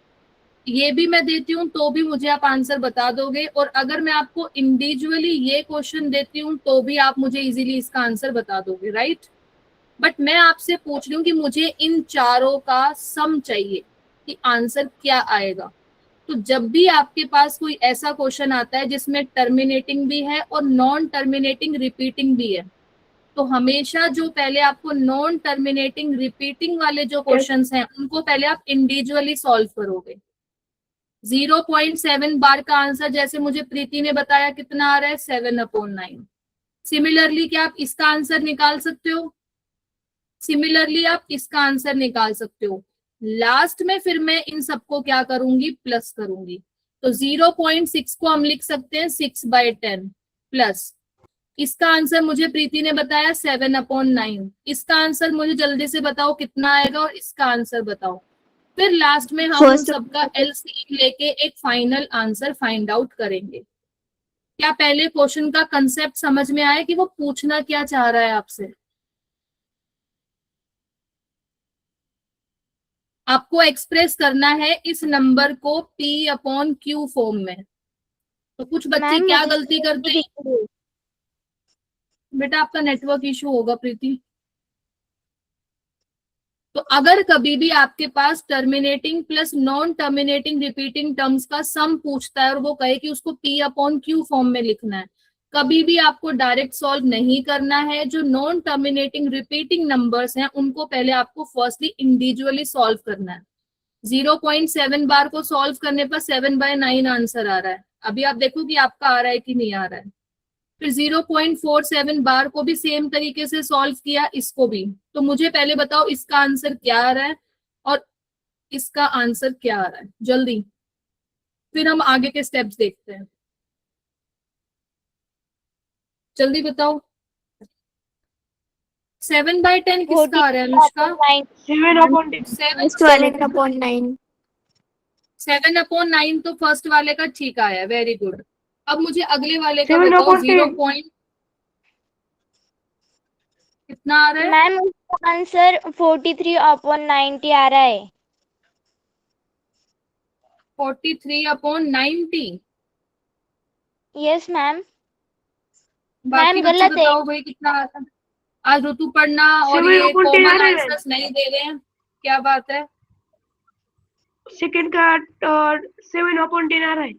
ये भी मैं देती हूँ तो भी मुझे आप आंसर बता दोगे, और अगर मैं आपको इंडिविजुअली ये क्वेश्चन देती हूँ तो भी आप मुझे इजीली इसका आंसर बता दोगे, राइट? बट मैं आपसे पूछ रही हूँ कि मुझे इन चारों का सम चाहिए कि आंसर क्या आएगा। तो जब भी आपके पास कोई ऐसा क्वेश्चन आता है जिसमें टर्मिनेटिंग भी है और नॉन टर्मिनेटिंग रिपीटिंग भी है, तो हमेशा जो पहले आपको नॉन टर्मिनेटिंग रिपीटिंग वाले जो क्वेश्चंस हैं उनको पहले आप इंडिविजुअली सॉल्व करोगे। 0.7 बार का आंसर जैसे मुझे प्रीति ने बताया कितना आ रहा है 7/9। सिमिलरली क्या आप इसका आंसर निकाल सकते हो? सिमिलरली आप इसका आंसर निकाल सकते हो। लास्ट में फिर मैं इन सबको क्या करूंगी, प्लस करूंगी। तो 0.6 को हम लिख सकते हैं 6/10 प्लस इसका आंसर मुझे प्रीति ने बताया 7/9। इसका आंसर मुझे जल्दी से बताओ कितना आएगा और इसका आंसर बताओ। फिर लास्ट में हम उन सबका एलसीएम लेके एक फाइनल आंसर फाइंड आउट करेंगे। क्या पहले क्वेश्चन का कंसेप्ट समझ में आया कि वो पूछना क्या चाह रहा है आपसे? आपको एक्सप्रेस करना है इस नंबर को p/q फॉर्म में। तो कुछ बच्चे क्या गलती करते हैं बेटा, आपका नेटवर्क इशू होगा प्रीति। तो अगर कभी भी आपके पास terminating plus non terminating repeating terms का सम पूछता है और वो कहे कि उसको p/q फॉर्म में लिखना है, कभी भी आपको डायरेक्ट सॉल्व नहीं करना है। जो नॉन टर्मिनेटिंग रिपीटिंग नंबर्स हैं उनको पहले आपको फर्स्टली इंडिविजुअली सॉल्व करना है। 0.7 बार को सॉल्व करने पर 7/9 आंसर आ रहा है। अभी आप देखो कि आपका आ रहा है कि नहीं आ रहा है। फिर 0.47 बार को भी सेम तरीके से सॉल्व किया, इसको भी। तो मुझे पहले बताओ इसका आंसर क्या आ रहा है और इसका आंसर क्या आ रहा है, जल्दी। फिर हम आगे के स्टेप्स देखते हैं, जल्दी बताओ। 7/10 किसका आ रहा है अनुष्का? 7/10। 7/9। 7/9 तो फर्स्ट वाले का ठीक आया, वेरी गुड। अब मुझे अगले वाले का 7 बताओ, upon 0 10। पॉइंट कितना आ रहा है? मैम उसका आंसर 43/90 आ रहा है। 43/90। Yes ma'am. बाकी मैम बच्चे गलत है। बताओ भाई कितना आ रहा है? आज ऋतु पढ़ना और 7 ये upon 10 आ कॉमन रहा है। आंसर्स नहीं दे रहे हैं, क्या बात है? सेकंड का 7 upon 10 आ रहा है।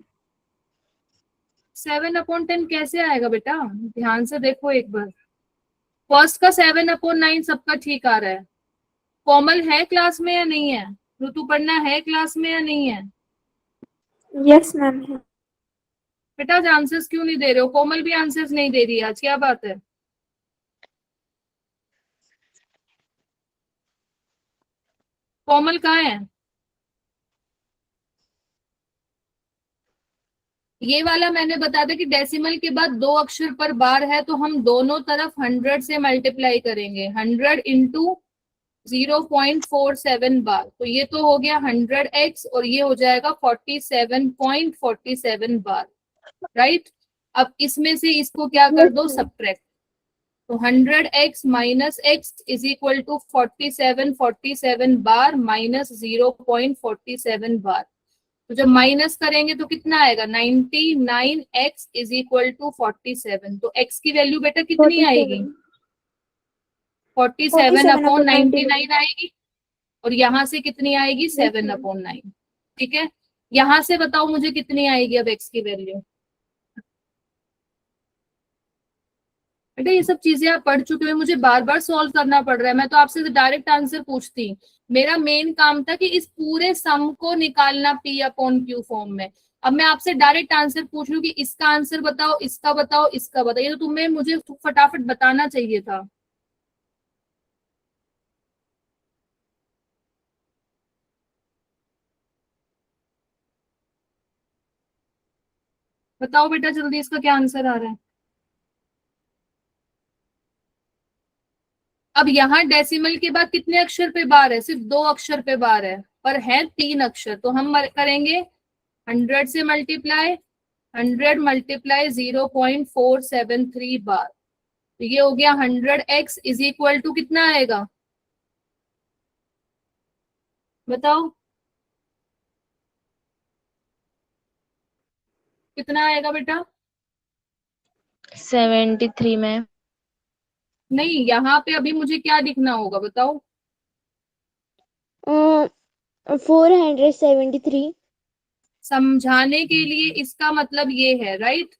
7/10 कैसे आएगा बेटा? ध्यान से देखो एक बार। फर्स्ट का 7/9 सबका ठीक आ रहा है। कोमल है क्लास में या नहीं है? ऋतुपर्णा है क्लास में या नहीं है? यस मैम है। बेटा आज आंसर्स क्यों नहीं दे रहे हो? कोमल भी आंसर्स नहीं दे रही आज, क्या बात है? कोमल कहाँ है? ये वाला मैंने बता दिया कि डेसिमल के बाद 2 अक्षर पर बार है तो हम दोनों तरफ 100 से मल्टीप्लाई करेंगे। 100 इंटू 0.47 बार, तो ये तो हो गया 100x और ये हो जाएगा 47.47 बार, राइट। अब इसमें से इसको क्या कर दो, सब्ट्रैक्ट। तो 100x minus x is equal to 47 bar minus 0.47 bar. तो जब माइनस करेंगे तो कितना आएगा, 99x इज इक्वल टू 47। तो x की वैल्यू बेटा कितनी आएगी, 47/99 आएगी। और यहाँ से कितनी आएगी, 7/9। ठीक है, यहाँ से बताओ मुझे कितनी आएगी अब x की वैल्यू। बेटा ये सब चीजें आप पढ़ चुके हो, मुझे बार बार सॉल्व करना पड़ रहा है। मैं तो आपसे डायरेक्ट आंसर पूछती, मेरा मेन काम था कि इस पूरे सम को निकालना P/Q फॉर्म में। अब मैं आपसे डायरेक्ट आंसर पूछ लूं कि इसका आंसर बताओ, इसका बताओ, इसका बताओ, ये तो तुम्हें मुझे फटाफट बताना चाहिए था। बताओ बेटा जल्दी, इसका क्या आंसर आ रहा है? अब यहाँ डेसिमल के बाद कितने अक्षर पे बार है, सिर्फ 2 अक्षर पे बार है, पर है 3 अक्षर। तो हम करेंगे 100 से मल्टीप्लाई, 100 मल्टीप्लाई 0.473 बार, तो ये हो गया 100x इज इक्वल टू कितना आएगा, बताओ कितना आएगा बेटा? 73 मैम। नहीं, यहाँ पे अभी मुझे क्या लिखना होगा बताओ? 473। समझाने के लिए इसका मतलब ये है, राइट,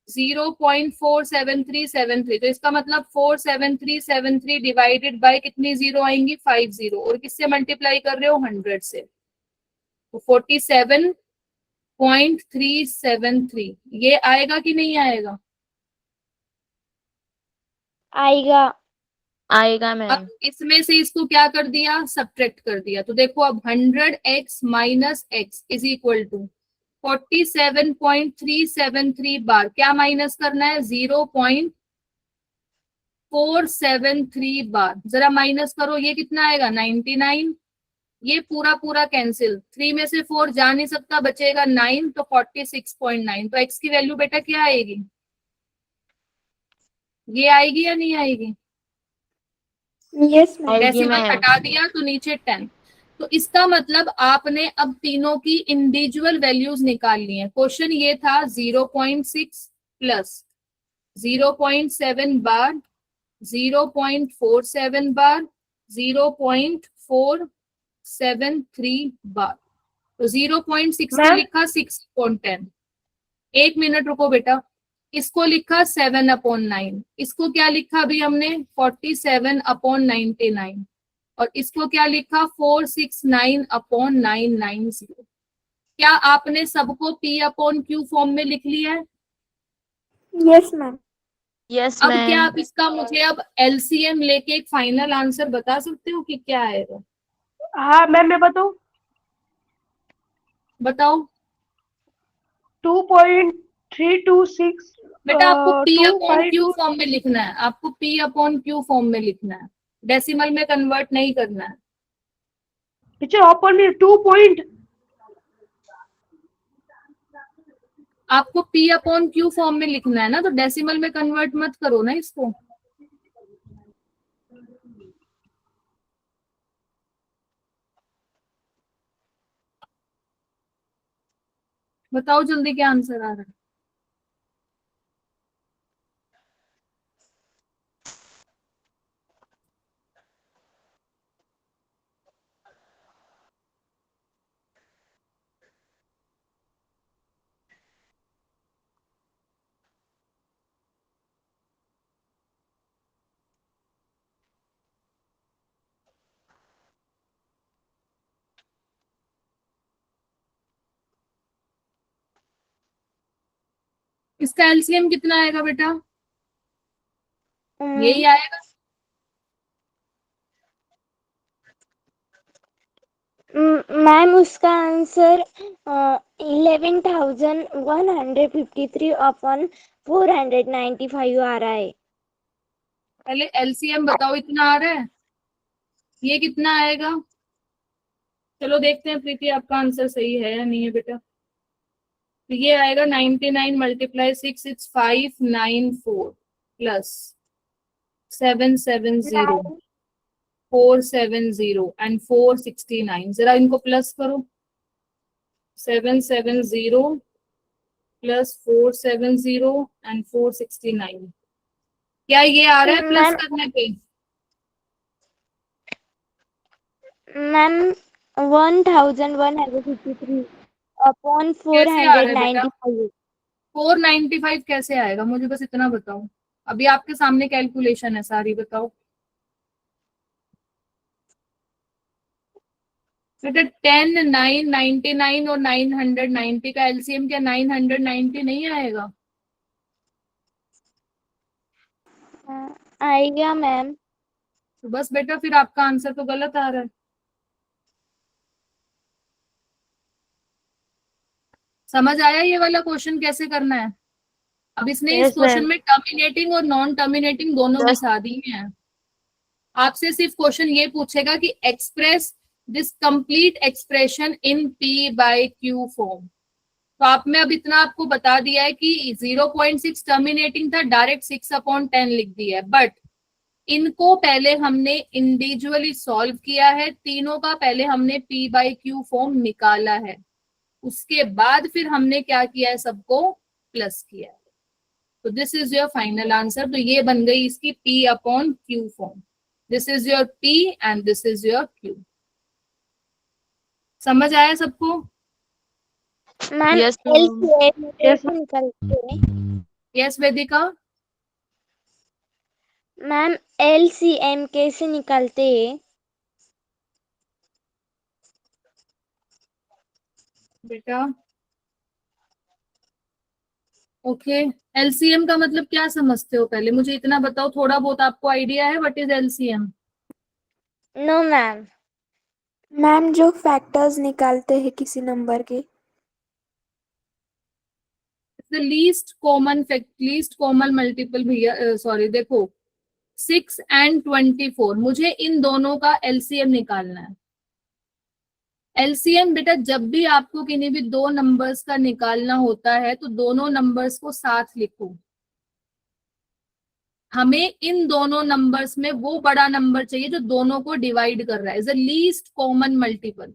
0.47373, तो इसका मतलब 47373 डिवाइडेड बाय कितनी जीरो आएंगी, 5 जीरो, और किससे मल्टीप्लाई कर रहे हो, 100 से। तो 47.373 ये आएगा कि नहीं आएगा? आएगा। आएगा मैम। अब इसमें से इसको क्या कर दिया, सब्ट्रैक्ट कर दिया। तो देखो अब 100x minus x is equal to 47.373 bar, क्या माइनस करना है, 0.473 बार। जरा माइनस करो, ये कितना आएगा, 99। ये पूरा पूरा कैंसिल, 3 में से 4 जा नहीं सकता, बचेगा 9, तो 46.9। तो x की वैल्यू बेटा क्या आएगी, ये आएगी या नहीं आएगी? Yes ma'am. आएगी डेसिमल मैम। हटा दिया तो नीचे 10। तो इसका मतलब आपने अब तीनों की इंडिविजुअल वैल्यूज निकाल ली हैं। क्वेश्चन ये था 0.6 प्लस 0.7 बार, 0.47 बार, 0.473 बार। तो 0.6 को मैम? लिखा 6/10। 1 मिनट रुको बेटा, इसको लिखा 7/9, इसको क्या लिखा अभी हमने, 47/99, और इसको क्या लिखा, 469/990। क्या आपने सबको P/Q फॉर्म में लिख लिया है? Yes ma'am. यस अब क्या मैम। आप इसका मुझे अब LCM लेके एक फाइनल आंसर बता सकते हो कि क्या आएगा? हाँ मैम, मैं बताऊँ, बताओ 2.326 बेटा, आपको P/Q 252। फॉर्म में लिखना है, आपको P/Q फॉर्म में लिखना है, डेसिमल में कन्वर्ट नहीं करना है। टीचर ओपन में 2 पॉइंट आपको P अपॉन Q फॉर्म में लिखना है ना, तो डेसिमल में कन्वर्ट मत करो ना इसको। बताओ जल्दी क्या आंसर आ रहा है। इसका एलसीएम कितना आएगा बेटा? यही आएगा। मैम उसका आंसर 11,153 अपॉन 495 आ रहा है। पहले एलसीएम बताओ, इतना आ रहा है, ये कितना आएगा? चलो देखते हैं प्रीति आपका आंसर सही है या नहीं है बेटा। तो ये आएगा 99 मल्टीप्लाई 6 इट्स 594 प्लस 770 470 एंड 469। जरा इनको प्लस करो। 770 प्लस 470 एंड 469। क्या ये आ रहा है प्लस करने पे? मैम 1,153 अपॉन कैसे आ रहा है बेटा? 495। 495 कैसे आएगा, मुझे बस इतना बताओ। अभी आपके सामने कैलकुलेशन है सारी, बताओ बेटा। 10, 9, 99 और 990 का एलसीएम क्या 990 नहीं आएगा? आएगा मैम। तो बस बेटा फिर आपका आंसर तो गलत आ रहा है। समझ आया ये वाला क्वेश्चन कैसे करना है? अब इसने इस Yes, क्वेश्चन ma'am. में टर्मिनेटिंग और नॉन टर्मिनेटिंग दोनों घुसा दी हैं। आपसे सिर्फ क्वेश्चन ये पूछेगा कि express this complete expression in P by Q form. तो आप में अब इतना आपको बता दिया है कि 0.6 टर्मिनेटिंग था, डायरेक्ट 6/10 लिख दिया है, बट इनको पहले हमने इंडिविजुअली सॉल्व किया है, तीनों का पहले हमने P बाय Q फॉर्म निकाला है, उसके बाद फिर हमने क्या किया है, सबको प्लस किया है। तो this is your final answer. तो ये बन गई इसकी P upon Q form. This is your P and this is your Q। समझ आया सबको? Ma'am Yes, ma'am. LCM Yes, कैसे निकलते हैं? यस वेदिका। मैम एलसीएम कैसे निकलते हैं? बेटा ओके, एलसीएम का मतलब क्या समझते हो, पहले मुझे इतना बताओ। थोड़ा बहुत आपको आइडिया है what is LCM? No ma'am. Ma'am जो फैक्टर्स निकालते हैं किसी नंबर के। द लीस्ट कॉमन मल्टीपल भैया, सॉरी देखो 6 एंड 24, मुझे इन दोनों का एलसीएम निकालना है। एलसीएम बेटा जब भी आपको किन्हीं भी दो नंबर्स का निकालना होता है तो दोनों नंबर्स को साथ लिखो। हमें इन दोनों नंबर्स में वो बड़ा नंबर चाहिए जो दोनों को डिवाइड कर रहा है, is the least common multiple.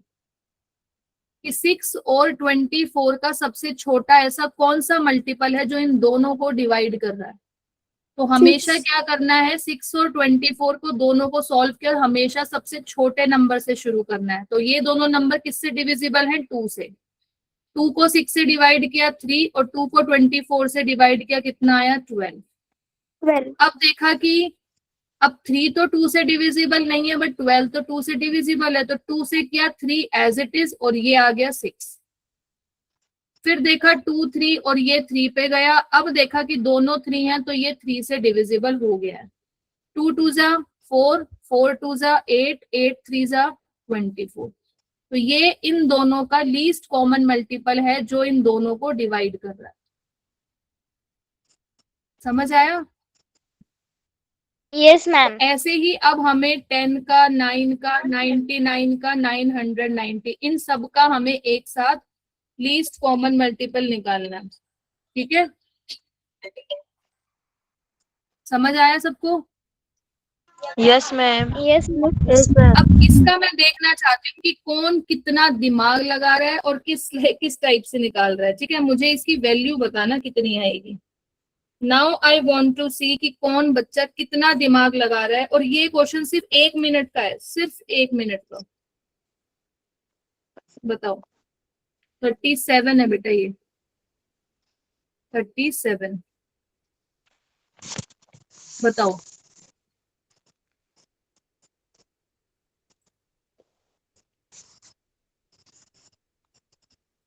कि 6 और 24 का सबसे छोटा ऐसा कौन सा मल्टीपल है जो इन दोनों को डिवाइड कर रहा है। तो हमेशा क्या करना है, 6 और 24 को दोनों को सॉल्व किया, हमेशा सबसे छोटे नंबर से शुरू करना है। तो ये दोनों नंबर किससे डिविजिबल हैं, 2 से। 2 को 6 से डिवाइड किया 3 और 2 को 24 से डिवाइड किया, कितना आया 12। अब देखा कि अब 3 तो 2 से डिविजिबल नहीं है बट 12 तो 2 से डिविजिबल है, तो 2 से किया 3 एज इट इज और ये आ गया 6। फिर देखा 2 3 और ये 3 पे गया। अब देखा कि दोनों 3 हैं तो ये 3 से डिविजिबल हो गया है। 2 2 जा 4, 4 2 जा 8, 8 3 जा 24। तो ये इन दोनों का लीस्ट कॉमन मल्टीपल है जो इन दोनों को डिवाइड कर रहा है। समझ आया? Yes ma'am. ऐसे ही अब हमें 10 का, 9 का, 99 का, 990, इन सब का हमें एक साथ लीस्ट कॉमन मल्टीपल निकालना है। ठीक है, समझ आया सबको? Yes ma'am. यस अब इसका मैं देखना चाहती हूँ कि कौन कितना दिमाग लगा रहा है और किस टाइप से निकाल रहा है। ठीक है, मुझे इसकी वैल्यू बताना कितनी आएगी। नाउ आई वांट टू सी कि कौन बच्चा कितना दिमाग लगा रहा है। और ये क्वेश्चन सिर्फ 1 मिनट का है, सिर्फ 1 मिनट का। बताओ, 37 है बेटा, ये 37। बताओ,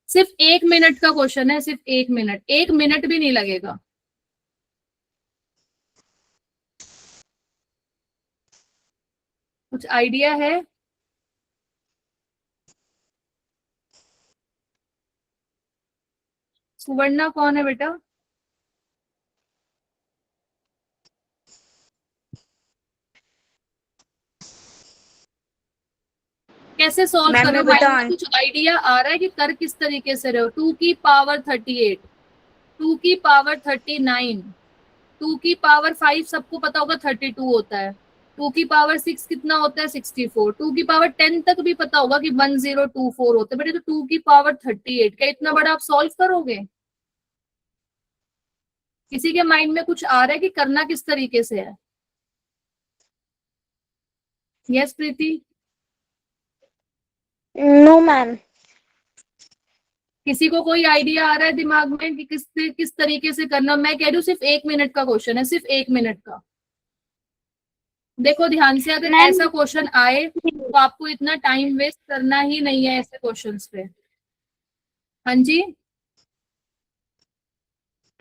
सिर्फ 1 मिनट का क्वेश्चन है, सिर्फ 1 मिनट, 1 मिनट भी नहीं लगेगा। कुछ आइडिया है? सुवर्णा कौन है बेटा? कैसे सॉल्व मैम, कर रहे मैं हो? माइंड में बताऊं? कुछ आइडिया आ रहा है कि कर किस तरीके से रहे हो? 2 की पावर 38, 2 की पावर 39, 2 की पावर 5 सबको पता होगा 32 होता है। 2 की पावर 6 कितना होता है? 64। 2 की पावर 10 तक भी पता होगा कि 1024 होते हैं। बेटे, तो 2 की पावर 38 क्या इतना बड़ा आप सॉल्व करोगे? किसी के माइंड में कुछ आ रहा है कि करना किस तरीके से है? यस प्रीति? No ma'am. किसी को कोई आइडिया आ रहा है दिमाग में कि किस तरीके से करना? मैं कह रही हूँ सिर्फ 1 मिनट का क्वेश्चन है, सिर्फ 1 मिनट का। देखो ध्यान से, अगर मैम ऐसा क्वेश्चन आए तो आपको इतना टाइम वेस्ट करना ही नहीं है ऐसे क्वेश्चंस पे। हाँ जी,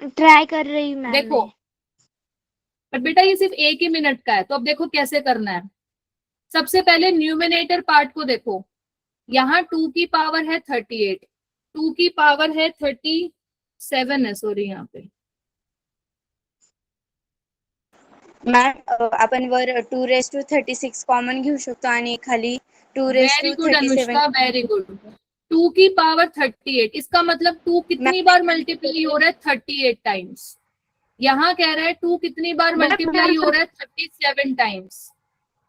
ट्राई कर रही हूँ मैम देखो, मैं। पर बेटा ये सिर्फ 1 ही मिनट का है, तो अब देखो कैसे करना है। सबसे पहले न्यूमिनेटर पार्ट को देखो। यहाँ 2 की पावर है 38, 2 की पावर है 37 है, सॉरी यहाँ पे। मॅम, आपण वर 2⁻36 कॉमन घेऊ शकतो आणि खाली very good 2⁻37. Anushka, very good. 2 की पावर 38, इसका मतलब 2 कितनी बार मल्टीप्लाई हो रहा है? 38 टाइम्स। यहाँ कह रहा है 2 कितनी बार मल्टीप्लाई हो रहा है? 37 टाइम्स।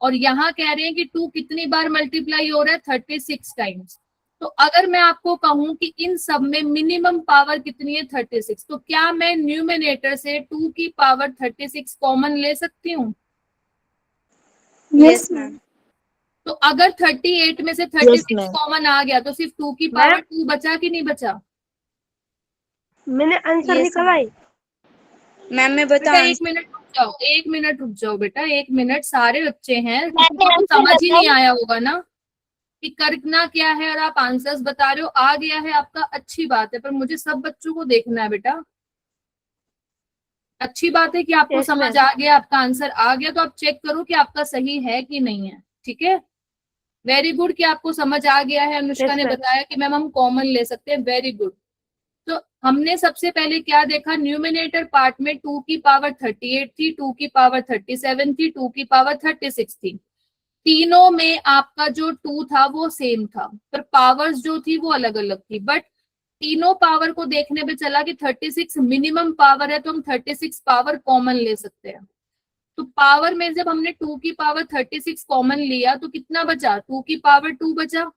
और यहाँ कह रहे हैं कि 2 कितनी बार मल्टीप्लाई हो रहा है? 36 टाइम्स। तो अगर मैं आपको कहूं कि इन सब में मिनिमम पावर कितनी है? 36, तो क्या मैं न्यूमिनेटर से 2 की पावर 36 कॉमन ले सकती हूँ? Yes ma'am. तो अगर 38 में से 36 कॉमन आ गया तो सिर्फ 2 की पावर 2 बचा कि नहीं बचा? मैंने आंसर Yes, निकाला है। मैम, मैं बेटा बताऊं? 1 मिनट रुक जाओ, 1 मिनट रुक जाओ बेटा, 1 मिनट। सारे बच्चे हैं, मैंने किसी को तो आंसर समझ ही नहीं बताऊं? आया होगा ना कि करना क्या है, और आप आंसर्स बता रहे हो। आ गया है आपका, अच्छी बात है, पर मुझे सब बच्चों को देखना है बेटा। अच्छी बात है कि आपको Yes, समझ ma'am. आ गया, आपका आंसर आ गया, तो आप चेक करो कि आपका सही है कि नहीं है। ठीक है, वेरी गुड कि आपको समझ आ गया है। अनुष्का Yes, ने ma'am. बताया कि मैम हम कॉमन ले सकते हैं, वेरी गुड। तो हमने सबसे पहले क्या देखा? न्यूमिनेटर पार्ट में 2 की पावर 38 थी, 2 की पावर 37 थी, 2 की पावर 36 थी। तीनों में आपका जो 2 था वो सेम था, पर पावर्स जो थी वो अलग अलग थी। बट तीनों पावर को देखने पे चला कि 36 मिनिमम पावर है, तो हम 36 पावर कॉमन ले सकते हैं। तो पावर में जब हमने 2 की पावर 36 कॉमन लिया तो कितना बचा? 2 की पावर 2 बचा।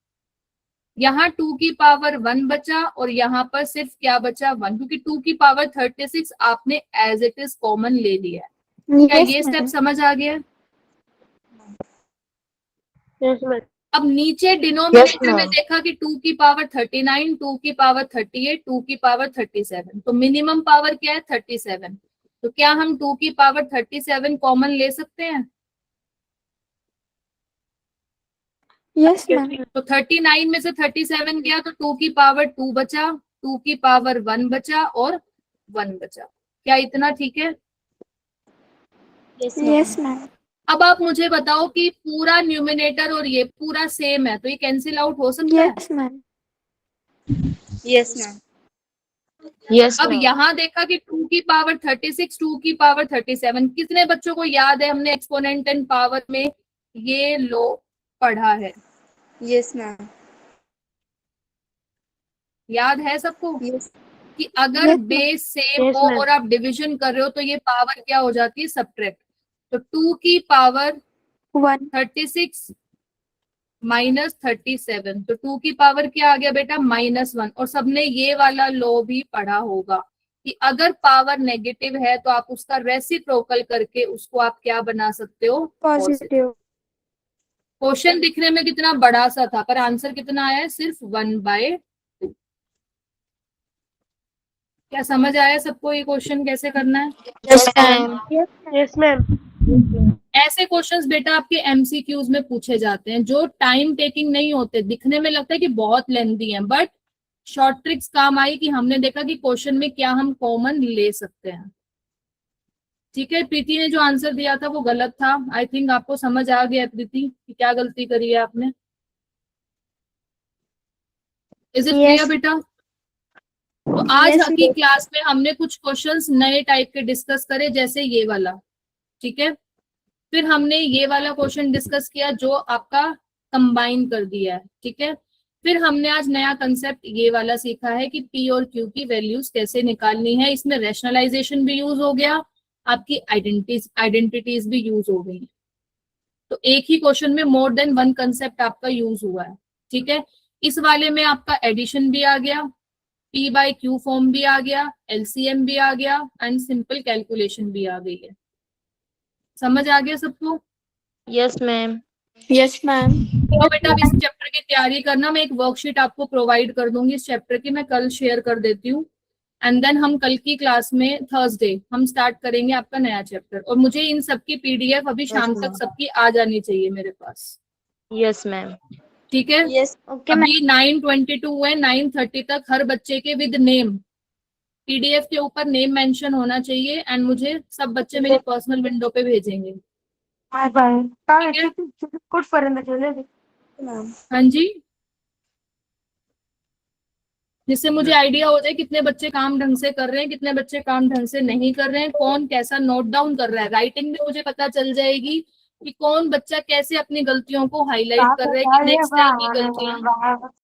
यहाँ 2 की पावर 1 बचा, और यहाँ पर सिर्फ क्या बचा? 1, क्योंकि 2 की पावर 36 आपने एज इट इज कॉमन ले लिया है। क्या Yes, ये स्टेप ma'am. समझ आ गया? Yes, ma'am. अब नीचे डिनोमिनेटर में देखा कि 2 की पावर 39, 2 की पावर 38, 2 की पावर 37, तो मिनिमम पावर क्या है? 37। तो क्या हम 2 की पावर 37 कॉमन ले सकते हैं? Yes, ma'am. तो 39 में से 37 गया तो 2 की पावर 2 बचा, 2 की पावर 1 बचा, और 1 बचा। क्या इतना ठीक है? Yes, ma'am. अब आप मुझे बताओ कि पूरा न्यूमिनेटर और ये पूरा सेम है, तो ये कैंसिल आउट हो सकता है? Yes, ma'am. Yes ma'am. Yes अब यहाँ देखा कि 2 की पावर 36, 2 की पावर 37, कितने बच्चों को याद है हमने एक्सपोनेंट एंड पावर में ये लो पढ़ा है? Yes ma'am. याद है सबको? यस. कि अगर बेस सेम Yes, हो ma'am. और आप डिवीजन कर रहे हो तो ये पावर क्या हो जाती है, सब्ट्रैक्ट। तो 2 की पावर 1 36 माइनस 37, तो 2 की पावर क्या आ गया बेटा, -1। और सबने ये वाला लॉ भी पढ़ा होगा कि अगर पावर नेगेटिव है तो आप उसका रेसिप्रोकल करके उसको आप क्या बना सकते हो, पॉजिटिव। पॉजिटिव। क्वेश्चन दिखने में कितना बड़ा सा था, पर आंसर कितना आया है, सिर्फ 1/2। क्या समझ आया सबको ये क्वेश्चन कैसे करना है? Yes ma'am. Yes, ma'am. ऐसे क्वेश्चंस बेटा आपके एमसीक्यूज में पूछे जाते हैं जो टाइम टेकिंग नहीं होते, दिखने में लगता है कि बहुत लेंथी है, बट शॉर्ट ट्रिक्स काम आई कि हमने देखा कि क्वेश्चन में क्या हम कॉमन ले सकते हैं। ठीक है, प्रीति ने जो आंसर दिया था वो गलत था। आई थिंक आपको समझ आ गया प्रीति कि क्या गलती करी है आपने। इज इट क्लियर बेटा? तो आज की क्लास में हमने कुछ क्वेश्चंस नए टाइप के डिस्कस करे, जैसे ये वाला। ठीक है, फिर हमने ये वाला क्वेश्चन डिस्कस किया जो आपका कंबाइन कर दिया है। ठीक है, फिर हमने आज नया कंसेप्ट ये वाला सीखा है कि पी और क्यू की वैल्यूज कैसे निकालनी है। इसमें रैशनलाइजेशन भी यूज हो गया, आपकी आइडेंटिटीज भी यूज हो गई। तो एक ही क्वेश्चन में मोर देन वन कंसेप्ट आपका यूज हुआ है। ठीक है, इस वाले में आपका एडिशन भी आ गया, पी बाय क्यू फॉर्म भी आ गया, एलसीएम भी आ गया एंड सिंपल कैलकुलेशन भी आ गई है। समझ आ गया सबको? Yes ma'am. Yes ma'am. तो बेटा अब इस चैप्टर की तैयारी करना। मैं एक वर्कशीट आपको प्रोवाइड कर दूंगी इस चैप्टर की, मैं कल शेयर कर देती हूँ। एंड देन हम कल की क्लास में थर्सडे हम स्टार्ट करेंगे आपका नया चैप्टर। और मुझे इन सबकी पीडीएफ अभी शाम तक सबकी आ जानी चाहिए मेरे पास। Yes ma'am. ठीक है, यस ओके अभी 9:22 है, 9:30 तक हर बच्चे के विद नेम पीडीएफ के ऊपर नेम मेंशन होना चाहिए। एंड मुझे सब बच्चे मेरी पर्सनल विंडो पे भेजेंगे। Bye bye. ठीक है? कुठपर्यंत मैम। हाँ जी, जिससे मुझे आइडिया हो जाए कितने बच्चे काम ढंग से कर रहे हैं, कितने बच्चे काम ढंग से नहीं कर रहे हैं, कौन कैसा नोट डाउन कर रहा है। राइटिंग में मुझे पता चल जाएगी कि कौन बच्चा कैसे अपनी गलतियों को हाईलाइट कर रहा है कि नेक्स्ट टाइम ये गलतियां